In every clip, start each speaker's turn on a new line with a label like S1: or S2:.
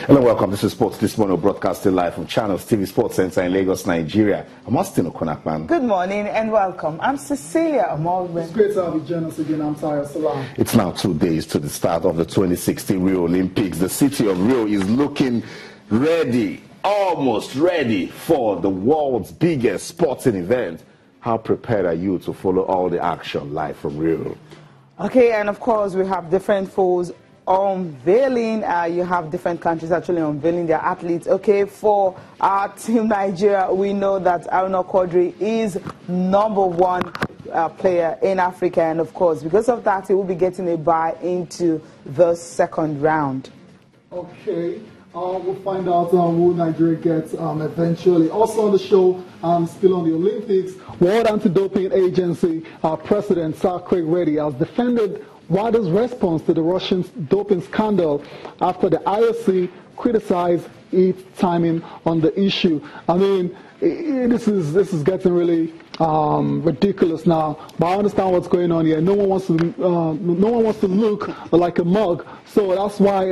S1: Hello, welcome. This is Sports This Morning, broadcasting live from Channels TV Sports Center in Lagos, Nigeria. I'm Austin Okonakman.
S2: Good morning and welcome. I'm Cecilia Amorbe.
S3: It's great to have you join us again. I'm Taya Salam.
S1: It's now 2 days to the start of the 2016 Rio Olympics. The city of Rio is looking ready, almost ready for the world's biggest sporting event. How prepared are you to follow all the action live from Rio?
S2: Okay, and of course we have different foes unveiling. You have different countries actually unveiling their athletes. Okay, for our team Nigeria, we know that Aruna Quadri is #1 player in Africa, and of course because of that he will be getting a bye into the second round.
S3: Okay, we'll find out who Nigeria gets eventually. Also on the show, still on the Olympics, World Anti-Doping Agency President Sir Craig Reddy has defended WADA's response to the Russian doping scandal after the IOC criticized its timing on the issue. I mean, this is getting really ridiculous now. But I understand what's going on here. No one wants to look like a mug. So that's why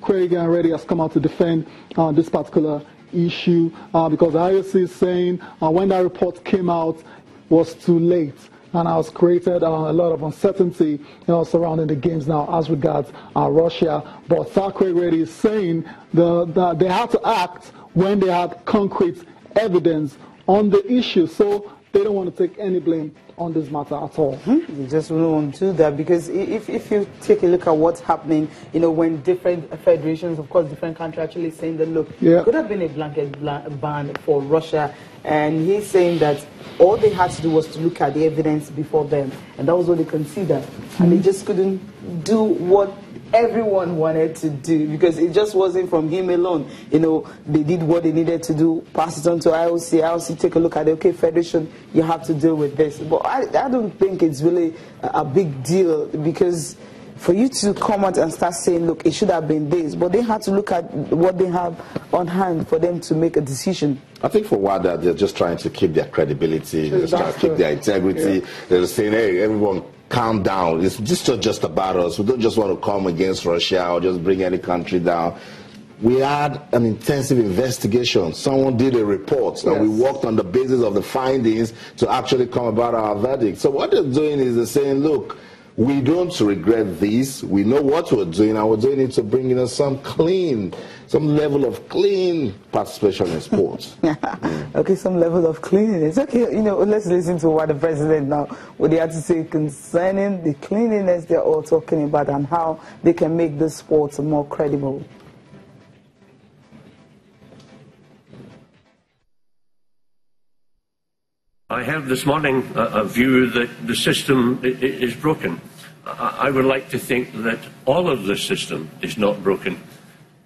S3: Craig and Reddy has come out to defend this particular issue because the IOC is saying when that report came out was too late. And has created a lot of uncertainty surrounding the games now as regards Russia. But Sir Craig Reddy is saying that they had to act when they had concrete evidence on the issue. So they don't want to take any blame on this matter at all.
S2: You just don't want to do that because if you take a look at what's happening, when different federations, of course, different countries actually saying that, look, it could have been a blanket ban for Russia. And he's saying that all they had to do was to look at the evidence before them. And that was what they considered. And they just couldn't do what everyone wanted to do because it just wasn't from him alone. They did what they needed to do, pass it on to IOC. IOC take a look at it. Okay, Federation, you have to deal with this. But I don't think it's really a big deal because for you to come out and start saying, look, it should have been this, but they had to look at what they have on hand for them to make a decision. I
S1: think for WADA, they're just trying to keep their credibility, they're just trying to keep their integrity. Yeah. They're just saying, hey, everyone, calm down. It's just about us. We don't just want to come against Russia or just bring any country down. We had an intensive investigation. Someone did a report, and we worked on the basis of the findings to actually come about our verdict. So what they're doing is they're saying, look, we don't regret this. We know what we're doing, and we're doing it to bring in some level of clean participation in sports.
S2: Okay, some level of cleanliness. Okay, let's listen to what the president now, what they had to say concerning the cleanliness they're all talking about and how they can make the sports more credible.
S4: I have this morning a view that the system is broken. I would like to think that all of the system is not broken.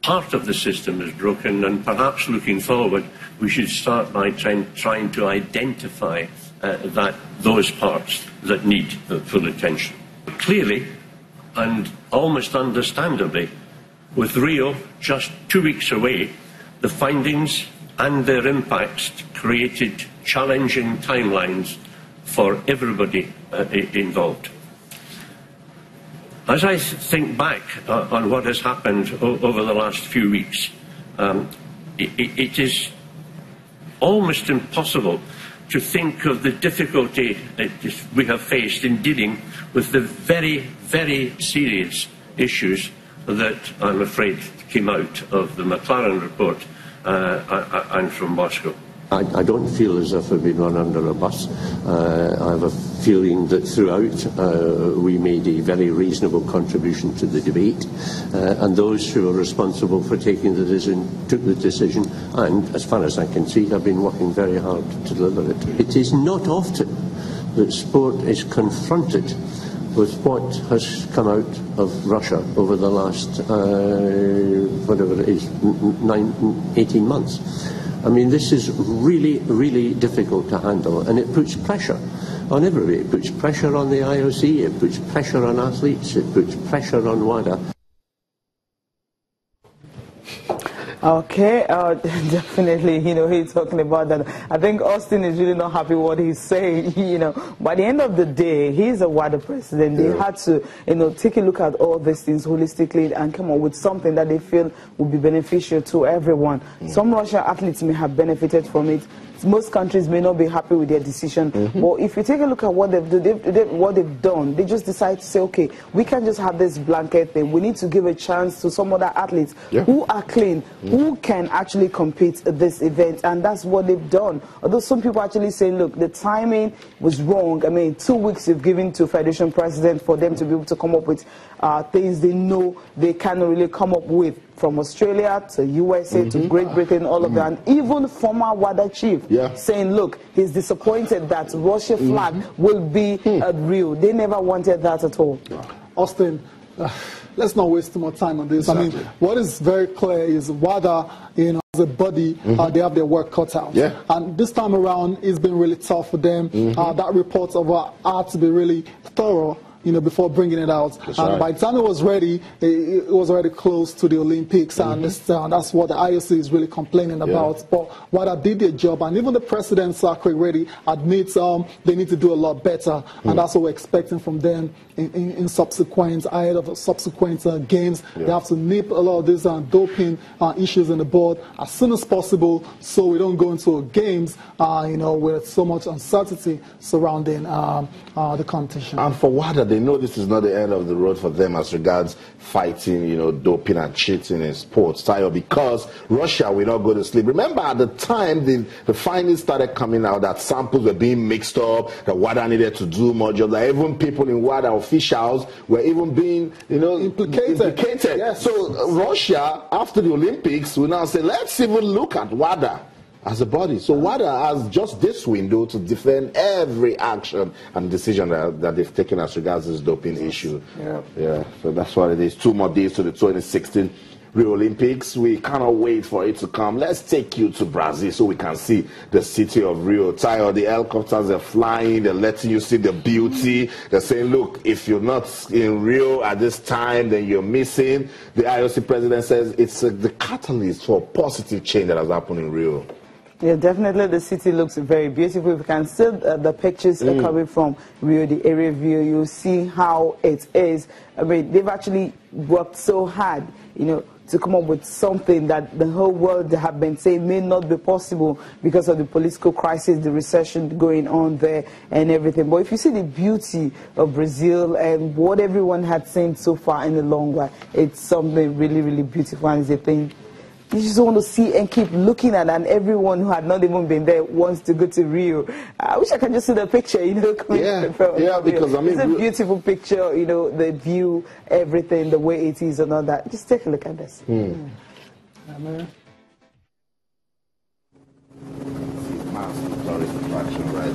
S4: Part of the system is broken, and perhaps looking forward, we should start by trying to identify those parts that need full attention. Clearly, and almost understandably, with Rio just 2 weeks away, the findings and their impacts created challenging timelines for everybody involved. As I think back on what has happened over the last few weeks, it is almost impossible to think of the difficulty that we have faced in dealing with the very, very serious issues that I'm afraid came out of the McLaren report and from Moscow.
S5: I don't feel as if I've been run under a bus. I have a feeling that throughout we made a very reasonable contribution to the debate, and those who are responsible for taking the decision took the decision, and as far as I can see, have been working very hard to deliver it. It is not often that sport is confronted with what has come out of Russia over the last, whatever it is, 18 months. I mean, this is really, really difficult to handle, and it puts pressure on everybody. It puts pressure on the IOC, it puts pressure on athletes, it puts pressure on WADA.
S2: Okay, definitely, he's talking about that. I think Austin is really not happy what he's saying, By the end of the day, he's a WADA president. They had to, take a look at all these things holistically and come up with something that they feel would be beneficial to everyone. Some Russian athletes may have benefited from it. Most countries may not be happy with their decision, but if you take a look at what they've done, they just decide to say, okay, we can't just have this blanket thing. We need to give a chance to some other athletes who are clean, who can actually compete at this event, and that's what they've done. Although some people actually say, look, the timing was wrong. I mean, 2 weeks you've given to Federation President for them to be able to come up with things they know they cannot really come up with, from Australia to USA to Great Britain, all of that, and even former WADA chief saying, look, he's disappointed that Russia flag will be at Rio. They never wanted that at all.
S3: Austin, let's not waste too much time on this. Exactly. I mean, what is very clear is WADA, as a body, they have their work cut out. And this time around, it's been really tough for them. That report had to be really thorough, before bringing it out. And by the time it was ready, it was already close to the Olympics, and that's what the IOC is really complaining about. But WADA did their job, and even the president, Sir Craig Reddy, admits they need to do a lot better, and that's what we're expecting from them in subsequent, ahead of subsequent games. They have to nip a lot of these doping issues in the board as soon as possible, so we don't go into games, with so much uncertainty surrounding the competition.
S1: And for WADA, they know this is not the end of the road for them as regards fighting, doping and cheating in sports, Tayo, because Russia will not go to sleep. Remember, at the time the findings started coming out that samples were being mixed up, that WADA needed to do more job, that even people in WADA, officials, were even being, implicated.
S3: Yes.
S1: So Russia, after the Olympics, will now say, let's even look at WADA as a body. So WADA has just this window to defend every action and decision that they've taken as regards this doping issue. So that's what it is. 2 more days to the 2016 Rio Olympics. We cannot wait for it to come. Let's take you to Brazil so we can see the city of Rio. Tayo, the helicopters are flying, they're letting you see the beauty. They're saying, look, if you're not in Rio at this time, then you're missing. The IOC president says it's the catalyst for positive change that has happened in Rio.
S2: Yeah, definitely the city looks very beautiful. If you can see the pictures coming from Rio, the area view, you'll see how it is. I mean, they've actually worked so hard, to come up with something that the whole world have been saying may not be possible because of the political crisis, the recession going on there and everything. But if you see the beauty of Brazil and what everyone had seen so far in the long run, it's something really, really beautiful, and it's a thing you just want to see and keep looking at, and everyone who had not even been there wants to go to Rio. I wish I could just see the picture, coming from
S1: because I mean,
S2: it's a beautiful picture, the view, everything, the way it is and all that. Just take a look at this.
S1: Right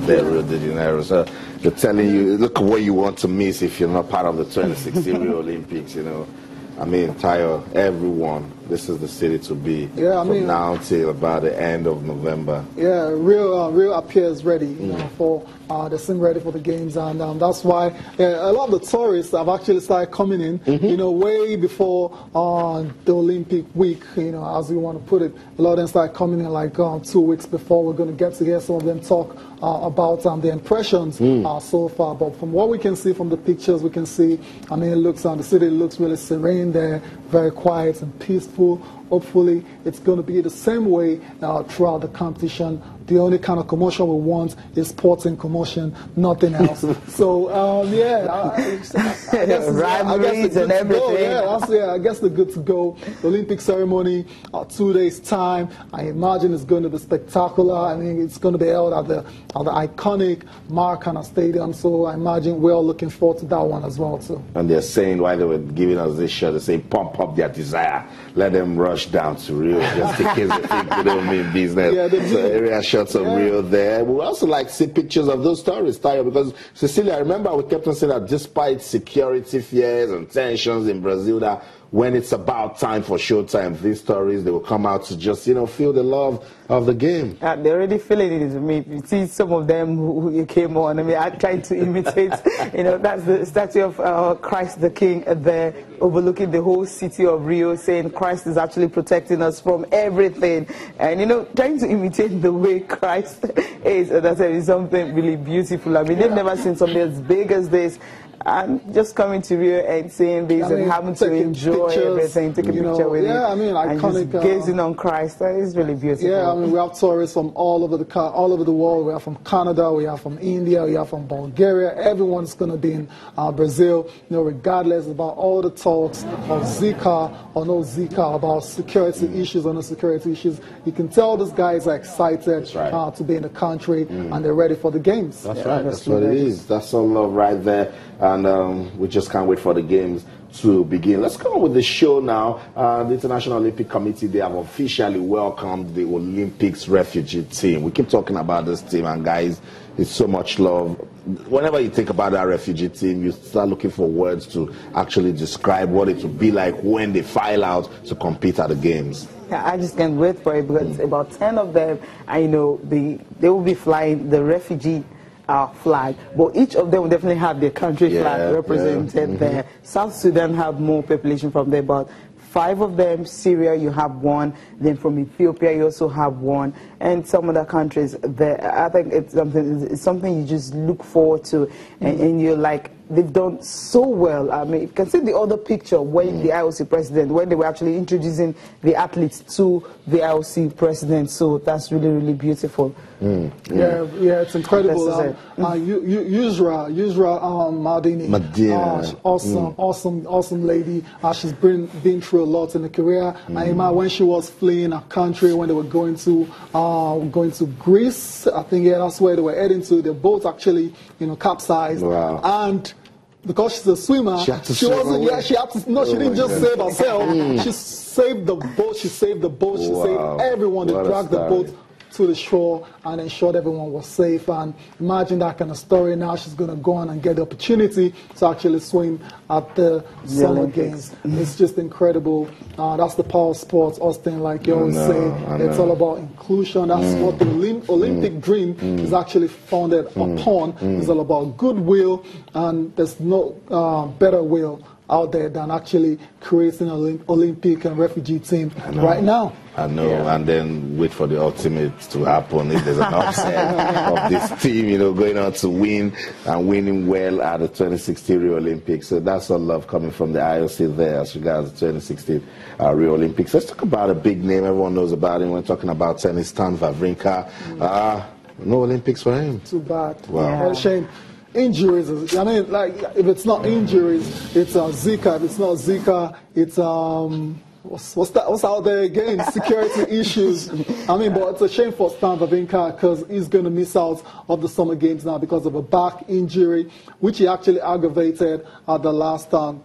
S1: there, Rio de Janeiro. So they're telling you, look at what you want to miss if you're not part of the 2016 Rio Olympics, I mean, Tayo, everyone, this is the city to be from now till about the end of November.
S3: Yeah, Rio appears ready for the scene ready for the games, and that's why a lot of the tourists have actually started coming in, way before the Olympic week, as we want to put it. A lot of them started coming in like 2 weeks before. We're going to get to hear some of them talk about their impressions so far. But from what we can see from the pictures, we can see, I mean, the city looks really serene there, very quiet and peaceful. Hopefully, it's going to be the same way throughout the competition. The only kind of commotion we want is sporting commotion, nothing else. So, I guess
S2: rivalries and everything.
S3: I guess they're good to go. The Olympic ceremony, 2 days' time. I imagine it's going to be spectacular. I mean, it's going to be held at the iconic Maracana Stadium. So I imagine we're all looking forward to that one as well, too.
S1: And they're saying, while they were giving us this shot, they say, pump up their desire. Let them rush down to Rio, just in case they think we don't mean business. So area shots of Rio there. We also like to see pictures of those tourists, Tayo, because Cecilia, I remember we kept on saying that despite security fears and tensions in Brazil, that when it's about time for showtime, these stories, they will come out to just, feel the love of the game.
S2: They're already feeling it. I mean, you see some of them who came on. I mean, I tried to imitate, that's the statue of Christ the King there, overlooking the whole city of Rio, saying Christ is actually protecting us from everything. And, trying to imitate the way Christ is, that is something really beautiful. I mean, they've never seen something as big as this. And just coming to Rio and seeing this and having to enjoy everything, take a picture with it.
S3: Yeah, I mean, iconic.
S2: And just gazing on Christ, that is really beautiful.
S3: Yeah, I mean, we have tourists from all over the world. We are from Canada, we are from India, we are from Bulgaria. Everyone's going to be in Brazil, regardless about all the talks of Zika or no Zika, about security issues or no security issues. You can tell these guys are excited to be in the country and they're ready for the games.
S1: That's right. That's what it is. That's all love right there. And we just can't wait for the games to begin. Let's go on with the show now. The International Olympic Committee, they have officially welcomed the Olympics refugee team. We keep talking about this team, and guys, it's so much love. Whenever you think about that refugee team, you start looking for words to actually describe what it will be like when they file out to compete at the games.
S2: Yeah, I just can't wait for it, because about 10 of them, I know they will be flying the refugee flag, but each of them will definitely have their country flag represented there. South Sudan have more population from there, but 5 of them. Syria, you have 1. Then from Ethiopia, you also have 1, and some other countries there. I think it's something you just look forward to, and you're like, they've done so well. I mean, you can see the other picture when the IOC president, when they were actually introducing the athletes to the IOC president. So that's really, really beautiful.
S3: Yeah, it's incredible. Yusra Mardini, awesome lady. She's been through a lot in her career. When she was fleeing her country, when they were going to Greece, I think that's where they were heading to. Their boat actually, capsized. Wow. And because she's a swimmer, she didn't just save herself. She saved the boat. She saved everyone. They dragged the boat to the shore and ensured everyone was safe. And imagine that kind of story. Now she's going to go on and get the opportunity to actually swim at the Summer Games. It's just incredible. That's the power of sports, Austin, like you always say. It's all about inclusion. That's what the Olympic dream is actually founded upon. It's all about goodwill, and there's no better will out there than actually creating an Olympic and refugee team right now.
S1: I know, and then wait for the ultimate to happen if there's an upset of this team, going on to win and winning well at the 2016 Rio Olympics. So that's all love coming from the IOC there as regards the 2016 Rio Olympics. Let's talk about a big name everyone knows about him. We're talking about tennis, Stan Wawrinka. No Olympics for him.
S3: Too bad.
S1: Wow.
S3: What a shame. Injuries. I mean, like, if it's not injuries, it's Zika. If it's not Zika, it's what's out there again? Security issues. I mean, but it's a shame for Stan Wawrinka because he's going to miss out of the Summer Games now because of a back injury, which he actually aggravated at the last Toronto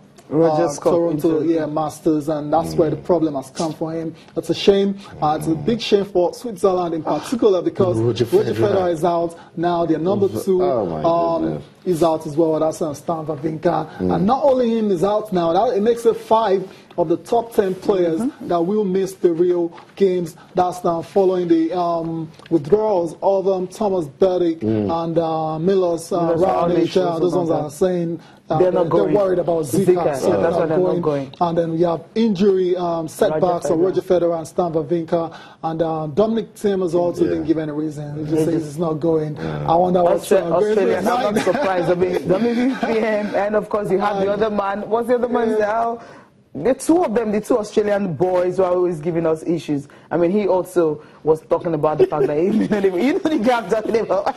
S3: Masters, and that's where the problem has come for him. It's a shame. It's a big shame for Switzerland in particular because Roger Federer is out now. Their number 2 is out as well. That's Stan Wawrinka. And not only him is out now, it makes it 5 of the top 10 players that will miss the Rio Games. That's now following the withdrawals of Thomas Berdych and Milos Raonic. Those ones are saying they're worried about Zika, so that's why they're not going. And then we have injury setbacks of Roger Federer and Stan Wawrinka, and Dominic Thiem has also didn't give any reason. He just says it's not going. I wonder what's
S2: Australia. I'm not surprised. I mean, Dominic Thiem, and of course you have the other man. What's the other man now? The 2 of them, the 2 Australian boys who are always giving us issues. I mean, he also was talking about the fact that the guy I'm talking about.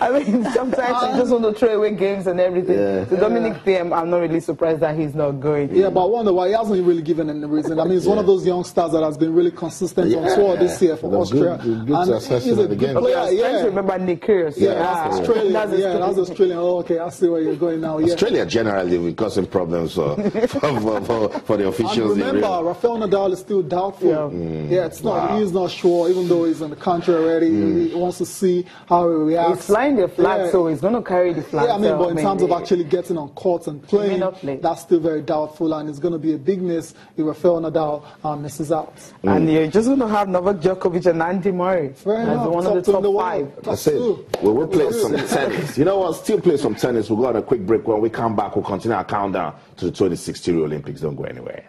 S2: I mean, sometimes you just want to throw away games and everything. So Dominic Thiem, I'm not really surprised that he's not going.
S3: Yeah, but I wonder why he hasn't really given any reason. I mean, he's one of those young stars that has been really consistent on tour this year for Austria.
S1: Good he's a good
S2: player. I remember Nick Kyrgios.
S3: That's Australian. That's Australian. Oh, okay, I see where you're going now.
S1: Australia generally will cause some problems for the officials.
S3: And remember, Rafael Nadal is still doubtful.
S2: Yeah,
S3: it's not. He's not sure, even though he's in the country already. He wants to see how he reacts.
S2: He's flying carrying the flag, so he's going to carry the flag.
S3: Yeah, I mean, but in terms of actually getting on court and playing, that's still very doubtful, and it's going to be a big miss if Rafael Nadal misses out.
S2: And you're just going to have Novak Djokovic and Andy Murray as one of the top 5.
S1: That's it. We'll play some tennis. You know what? Still play some tennis. We'll go on a quick break. When we come back, we'll continue our countdown to the 2016 Olympics. Don't go anywhere.